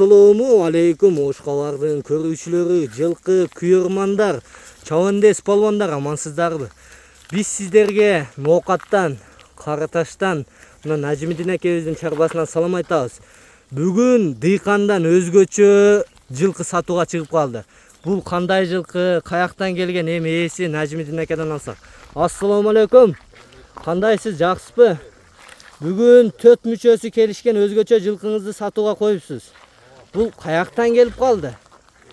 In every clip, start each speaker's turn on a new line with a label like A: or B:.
A: Assalamu alaikum Ош кабардын көрүүчүлөрү, жылкы күйөрмандар, чабандес палвандар, амансыздарбы? Биз сиздерге Ноокаттан, Караташтан, мына Нажимидин акебиздин чарбасынан салам айтабыз. Бүгүн дыйкандан өзгөчө жылкы сатууга чыгып калды. Бул кандай жылкы, каяктан келген, эми ээси Нажимидин акедан алсак. Ассаламу алейкум. Кандайсыз, жакшысызбы? Бүгүн 4 мүчөсү келишкен өзгөчө жылкыңызды сатууга коюпсуз. Бул каяктан келип калды?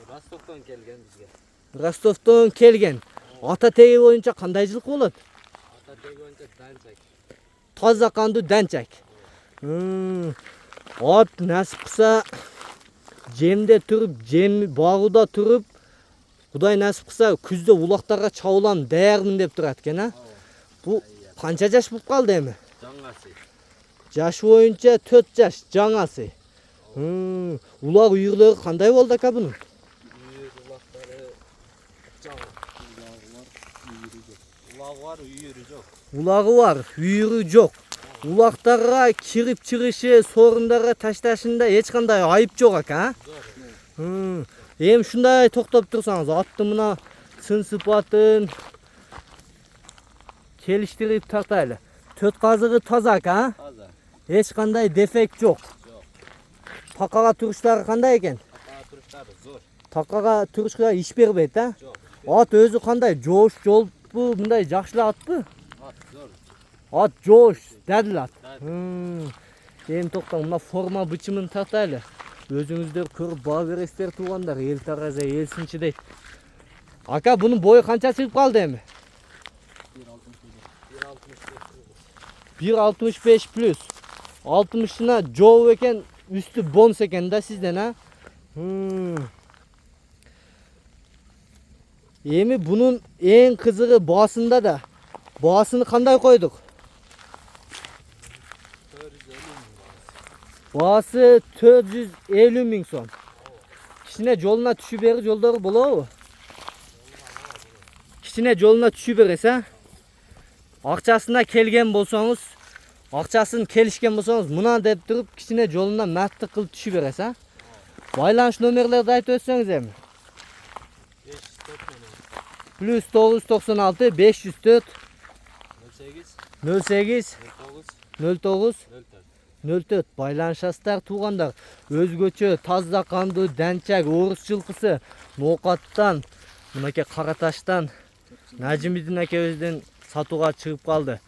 B: Ростовдон келген бизге.
A: Ростовдон келген. Ата теги боюнча кандай жылкы болот?
B: Ата теги боюнча данчак.
A: Таза кандуу данчак. Ат насип кылса жемде туруп, жем багууда туруп, Кудай насип кылса күздө улактарга чабылам даярмын деп турат экен, а? Бул канча жаш болуп калды эми?
B: Жаңасы.
A: Жаш боюнча 4 жаш, жаңасы. Улак үйүрлөрү кандай болду ака бунун?
B: Үйүр улактары жаңы. Улагы бар, үйүрү жок.
A: Улагы бар, үйүрү жок. Улактарга кирип чыгышы, сорундарга ташташында эч кандай айып жок ака, а? Эми ушундай токтоп турсаңыз, аттын мына сын сыпатын келиштирип тартайлы. Төт казыгы таза ака, а?
B: Таза.
A: Эч кандай дефект жок. Такага туруштары кандай экен?
B: Такага туруштары зор.
A: Такага турушка иш бербейт, а?
B: Жок.
A: Ат өзү кандай? Жоош жолпу, мындай жакшылап атпы?
B: Ат зор.
A: Ат жоош, дадыл ат. Эми токтоң, мына форма бычымын тартайлы. Өзүңүздөр көрүп баа бересиздер туугандар, эл тараза элсинчи дейт. Ака, бунун бою канча чыгып калды эми? 1.65 плюс. 60'ына жоо экен, үстү бонс экен да сизден, а? Эми бунун эң кызыгы баасында да. Баасыны кандай койдук? Баасы 450 миң сом. Кичине жолуна түшүп бери жолдору болобу? Кичине жолуна түшүп берес, а? Акчасына келген болсоңуз, акчасын келишкен болсоңуз, мына деп туруп кичине жолуна маттык кылып түшүп берес, а? Байланыш номерлерди айтып өтсөңүз эми. Плюс 996 504 08 09 04 байланышасыздар туугандар. Өзгөчө таза кандуу данчак орус жылкысы Ноокаттан, мынакей Караташтан Нажимидин акебиздин сатууга чыгып калды.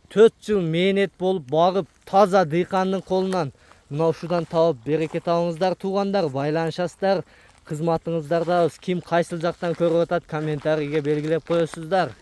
A: 4 жыл мээнет болуп багып, таза дыйкандын колунан мына ушудан табып береке табыңыздар туугандар. Байланышасыздар, кызматыңыздардабыз. Ким кайсыл жактан көрүп атат, комментарийге белгилеп коесуздар.